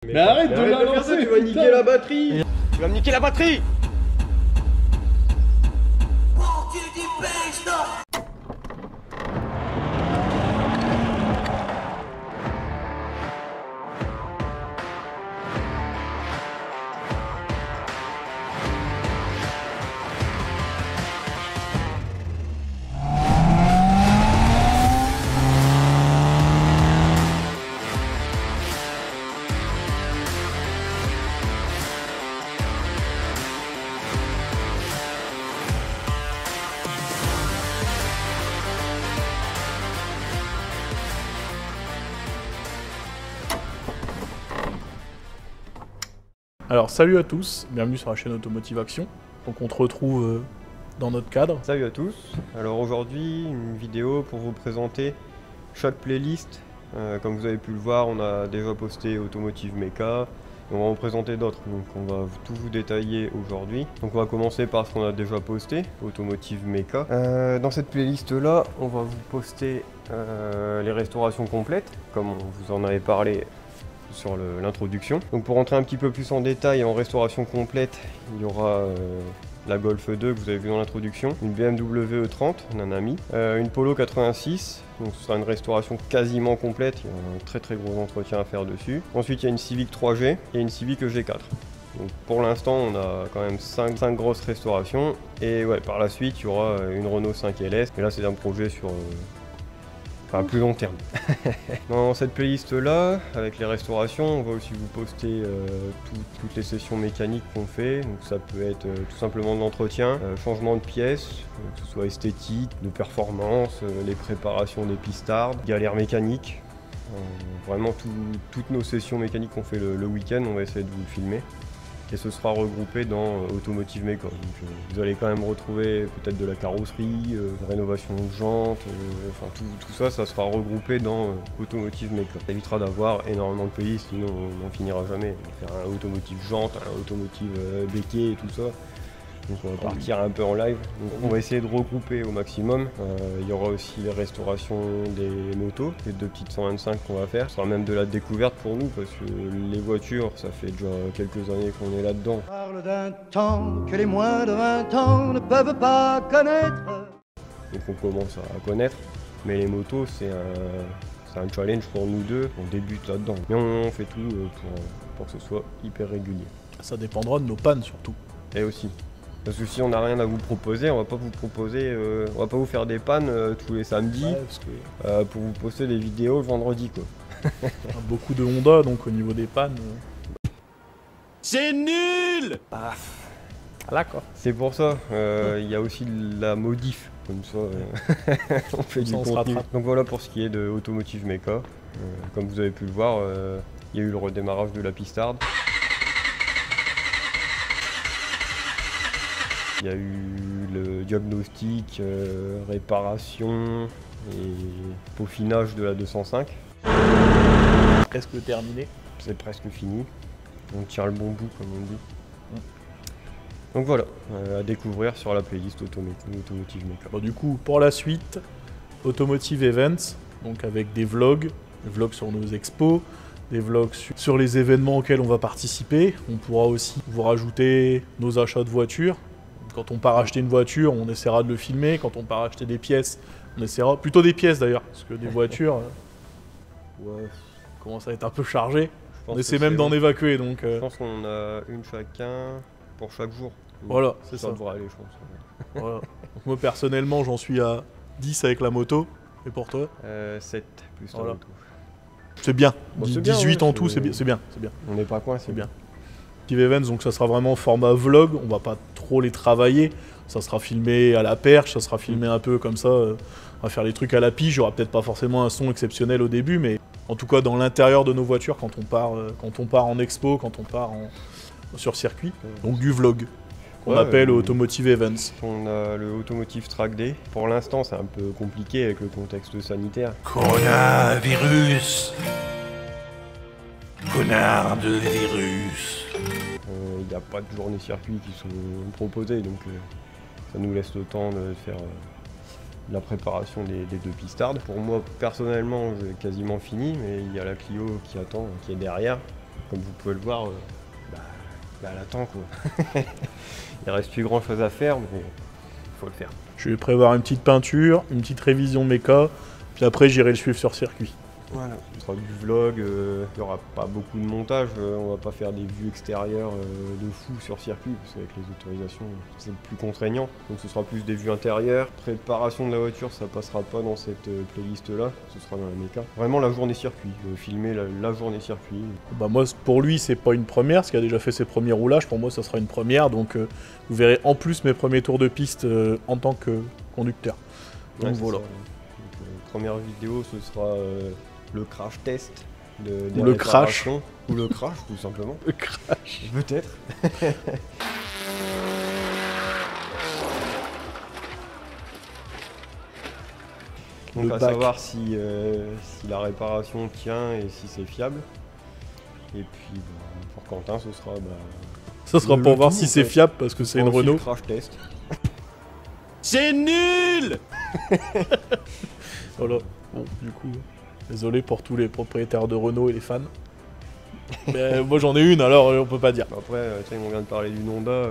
Mais arrête de la lancer, tu vas niquer la batterie. Tu vas me niquer la batterie. Alors salut à tous, bienvenue sur la chaîne Automotive Action. Donc on te retrouve dans notre cadre. Salut à tous. Alors aujourd'hui, une vidéo pour vous présenter chaque playlist. Comme vous avez pu le voir, on a déjà posté Automotive Mecha. On va en présenter d'autres, donc on va tout vous détailler aujourd'hui. Donc on va commencer par ce qu'on a déjà posté, Automotive Mecha. Dans cette playlist là, on va vous poster les restaurations complètes, comme on vous en avait parlé sur l'introduction. Donc pour rentrer un petit peu plus en détail en restauration complète, il y aura la Golf 2 que vous avez vu dans l'introduction, une BMW E30 d'un ami, une Polo 86, donc ce sera une restauration quasiment complète, il y a un très gros entretien à faire dessus. Ensuite il y a une Civic 3G et une Civic EG4. Donc pour l'instant on a quand même 5 grosses restaurations et ouais, par la suite il y aura une Renault 5 LS, mais là c'est un projet sur à plus long terme. Dans cette playlist là, avec les restaurations, on va aussi vous poster toutes les sessions mécaniques qu'on fait. Donc ça peut être tout simplement de l'entretien, changement de pièces, que ce soit esthétique, de performance, les préparations des pistards, galères mécaniques. Vraiment toutes nos sessions mécaniques qu'on fait le week-end, on va essayer de vous le filmer. Et ce sera regroupé dans Automotive Mecha. Donc vous allez quand même retrouver peut-être de la carrosserie, rénovation de jantes, enfin tout ça, ça sera regroupé dans Automotive Mecha. Ça évitera d'avoir énormément de playlists, sinon on n'en finira jamais. On va faire un Automotive jante, un Automotive béquet et tout ça. Donc on va partir un peu en live. Donc on va essayer de regrouper au maximum. Il y aura aussi les restaurations des motos, les deux petites 125 qu'on va faire. Ce sera même de la découverte pour nous parce que les voitures, ça fait déjà quelques années qu'on est là-dedans. On parle d'un temps que les moins de 20 ans ne peuvent pas connaître. Donc on commence à connaître, mais les motos c'est un challenge pour nous deux, on débute là-dedans. Mais on fait tout pour que ce soit hyper régulier. Ça dépendra de nos pannes surtout. Et aussi. Parce que si on n'a rien à vous proposer, on va pas vous proposer, on va pas vous faire des pannes tous les samedis pour vous poster des vidéos le vendredi quoi. Beaucoup de Honda donc au niveau des pannes. C'est nul. Là quoi. C'est pour ça, il y a aussi de la modif, comme ça on fait du contenu. Donc voilà pour ce qui est de Automotive Mecha. Comme vous avez pu le voir, il y a eu le redémarrage de la pistarde. Il y a eu le diagnostic, réparation et peaufinage de la 205. Presque terminé. C'est presque fini. On tient le bon bout comme on dit. Donc voilà, à découvrir sur la playlist Automotive Mecha. Bon, du coup, pour la suite, Automotive Events, donc avec des vlogs sur nos expos, des vlogs sur les événements auxquels on va participer. On pourra aussi vous rajouter nos achats de voitures. Quand on part acheter une voiture, on essaiera de le filmer. Quand on part acheter des pièces, on essaiera... Plutôt des pièces d'ailleurs, parce que des voitures... Ouais. Commence à être un peu chargé. On essaie que même d'en bon. évacuer, donc... Je pense qu'on a une chacun pour chaque jour. Voilà, c'est ça. Ça devrait aller, je pense. Voilà. Donc moi, personnellement, j'en suis à 10 avec la moto. Et pour toi? 7 plus la Voilà. moto. C'est bien. Bon, 18 bien, ouais, en tout, c'est bien. On n'est pas coincé. C'est bien. Automotive Events, donc ça sera vraiment format vlog. On va pas trop les travailler. Ça sera filmé à la perche, ça sera filmé un peu comme ça. On va faire les trucs à la pige. Il y aura peut-être pas forcément un son exceptionnel au début, mais en tout cas dans l'intérieur de nos voitures quand on part en expo, quand on part sur circuit. Donc du vlog qu'on appelle Automotive Events. On a le Automotive Track Day. Pour l'instant, c'est un peu compliqué avec le contexte sanitaire. Coronavirus. Connard de virus. Il n'y a pas de journées circuit qui sont proposées, donc ça nous laisse le temps de faire la préparation des deux pistards. Pour moi, personnellement, j'ai quasiment fini, mais il y a la Clio qui attend, qui est derrière. comme vous pouvez le voir, elle attend quoi. Il reste plus grand chose à faire, mais faut le faire. Je vais prévoir une petite peinture, une petite révision méca, puis après j'irai le suivre sur circuit. Voilà. Ce sera du vlog, il n'y aura pas beaucoup de montage, on va pas faire des vues extérieures de fou sur circuit, parce qu'avec les autorisations c'est plus contraignant. Donc ce sera plus des vues intérieures. Préparation de la voiture, ça passera pas dans cette playlist là, ce sera dans la méca. Vraiment la journée circuit, filmer la journée circuit. Bah moi pour lui c'est pas une première, parce qu'il a déjà fait ses premiers roulages, pour moi ça sera une première, donc vous verrez en plus mes premiers tours de piste en tant que conducteur. Donc Ouais, voilà. Donc, première vidéo ce sera le crash test des Ou le crash. réparations. Ou le crash tout simplement. Le crash. Peut-être. Donc Le à bac. savoir si la réparation tient et si c'est fiable. Et puis pour Quentin ce sera Ça sera Le pour voir tout, si en c'est fait. fiable, parce que c'est une aussi le Renault. crash test. C'est nul! Voilà. Bon, du coup, désolé pour tous les propriétaires de Renault et les fans. Mais moi j'en ai une, alors on peut pas dire. Après, tu sais, on vient de parler d'une Honda.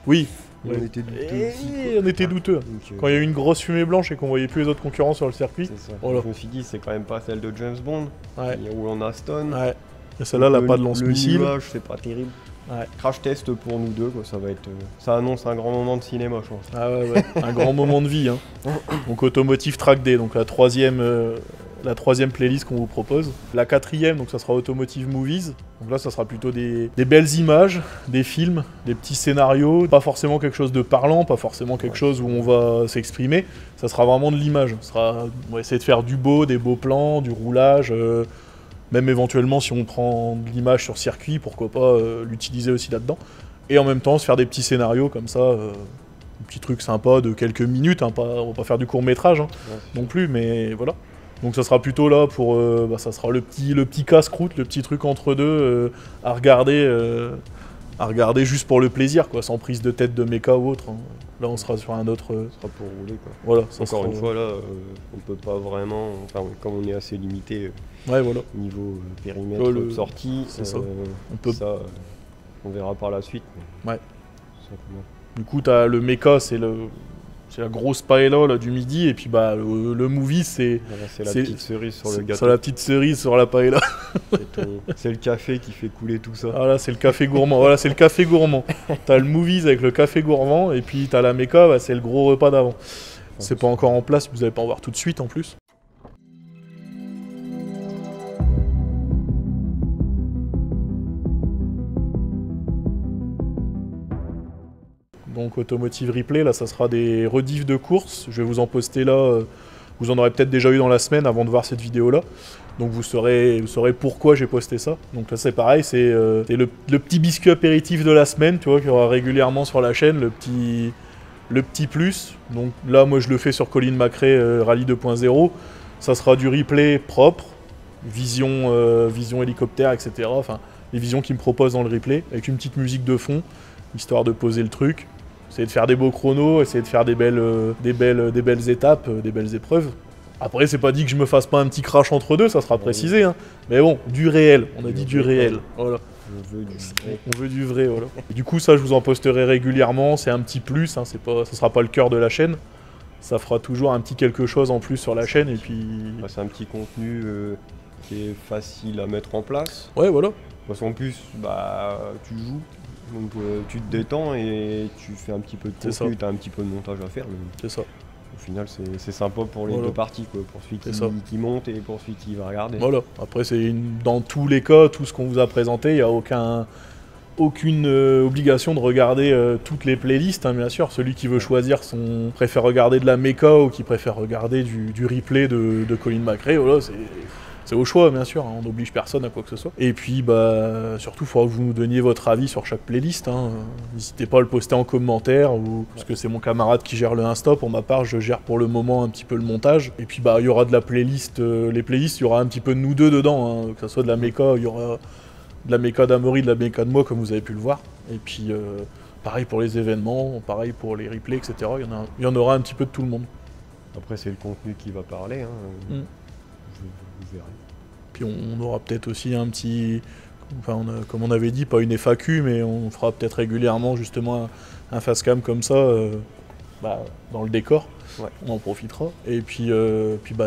Oui. On Ouais. était douteux Et aussi, quoi. on était douteux. Donc, Quand il y a eu une grosse fumée blanche et qu'on voyait plus les autres concurrents sur le circuit. c'est ça. Voilà. Je me suis dit, c'est quand même pas celle de James Bond. Ouais. Il roule en Aston. Ouais. Et celle-là, elle a pas de Le lance-missile. nuage, c'est pas terrible. Ouais. Crash test pour nous deux, quoi. Ça va être. Ça annonce un grand moment de cinéma, je pense. Ah ouais, ouais. Un grand moment de vie. Hein. Donc Automotive Track Day, donc la troisième playlist qu'on vous propose. La quatrième, donc ça sera Automotive Movies. Donc là, ça sera plutôt des belles images, des films, des petits scénarios. Pas forcément quelque chose de parlant, pas forcément quelque chose où on va s'exprimer. Ça sera vraiment de l'image. On va essayer de faire du beau, des beaux plans, du roulage. Même éventuellement, si on prend de l'image sur circuit, pourquoi pas l'utiliser aussi là-dedans. Et en même temps, se faire des petits scénarios comme ça, des petits trucs sympas de quelques minutes. Hein, on va pas faire du court-métrage hein, Ouais, non plus, mais voilà. Donc ça sera plutôt là pour... ça sera le petit casse-croûte, le petit truc entre deux à regarder juste pour le plaisir, quoi, sans prise de tête de méca ou autre. Hein. Là, on sera sur un autre... Ce sera pour rouler, quoi. voilà, ça Encore sera... une fois, là, on peut pas vraiment. Enfin, comme on est assez limité Ouais, voilà. niveau périmètre Ouais, sortie, c'est ça. On peut... on verra par la suite. Mais Ouais. simplement. Du coup, t'as le mecha, c'est la grosse paella là, du midi, et puis bah le movie, c'est Voilà, c'est la C'est- petite cerise sur le gâteau. sur la petite cerise sur la paella. C'est le café qui fait couler tout ça. Voilà, c'est le café gourmand. Voilà, c'est le café gourmand. T'as le movies avec le café gourmand, et puis t'as la mecha, bah, c'est le gros repas d'avant. C'est pas encore en place, vous allez pas en voir tout de suite en plus. Donc Automotive Replay, là ça sera des rediffs de course. Je vais vous en poster là. Vous en aurez peut-être déjà eu dans la semaine avant de voir cette vidéo là. Donc vous saurez pourquoi j'ai posté ça. Donc là c'est pareil, c'est le petit biscuit apéritif de la semaine, tu vois, qu'il y aura régulièrement sur la chaîne, le petit plus. Donc là moi je le fais sur Colin McRae Rallye 2.0. Ça sera du replay propre, vision hélicoptère, etc. Enfin, les visions qu'il me propose dans le replay, avec une petite musique de fond, histoire de poser le truc. Essayer de faire des beaux chronos, essayer de faire des belles étapes, des belles épreuves. Après, c'est pas dit que je me fasse pas un petit crash entre deux, ça sera précisé. Hein. Mais bon, du réel, on a dit du réel. Voilà. On veut du vrai. On veut du vrai, voilà. Et du coup, ça, je vous en posterai régulièrement, c'est un petit plus, hein, ça sera pas le cœur de la chaîne. Ça fera toujours un petit quelque chose en plus sur la chaîne, et puis... Bah, c'est un petit contenu qui est facile à mettre en place. Ouais, voilà. Parce qu'en plus, bah, tu joues, donc tu te détends et tu fais un petit peu de C'est contenu, ça. tu as un petit peu de montage à faire. Mais C'est ça. au final, c'est sympa pour les Voilà. deux parties, quoi, pour celui C'est ça. qui monte et pour celui qui va regarder. Voilà. Après, dans tous les cas, tout ce qu'on vous a présenté, il n'y a aucune obligation de regarder toutes les playlists, hein, bien sûr. Celui qui veut choisir préfère regarder de la mecha ou qui préfère regarder du replay de Colin McRae, voilà, c'est au choix, bien sûr, hein, on n'oblige personne à quoi que ce soit. Et puis, bah, surtout, il faudra que vous nous donniez votre avis sur chaque playlist. Hein. N'hésitez pas à le poster en commentaire, parce que c'est mon camarade qui gère le Insta. Pour ma part, je gère pour le moment un petit peu le montage. Et puis, bah, il y aura de la playlist, les playlists, il y aura un petit peu de nous deux dedans, hein, que ce soit de la mecha, il y aura de la mecha d'Amaury, de la mecha de moi, comme vous avez pu le voir. Et puis, pareil pour les événements, pareil pour les replays, etc. Il y en aura un petit peu de tout le monde. Après, c'est le contenu qui va parler. Hein. Mm. Vous verrez. Puis on aura peut-être aussi un petit Enfin, comme on avait dit, pas une FAQ, mais on fera peut-être régulièrement justement un facecam comme ça dans le décor. Ouais. On en profitera. Et puis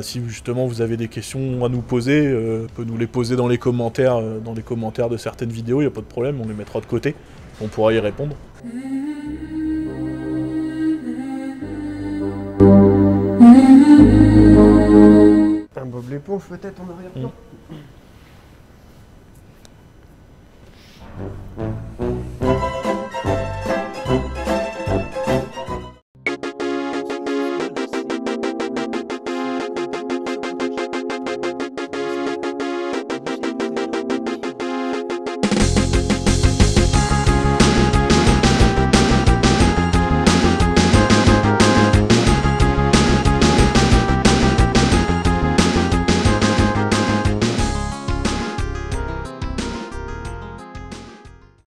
si justement vous avez des questions à nous poser, vous pouvez nous les poser dans les commentaires de certaines vidéos, il n'y a pas de problème, on les mettra de côté. On pourra y répondre. Un Bob l'éponge peut-être en arrière-plan.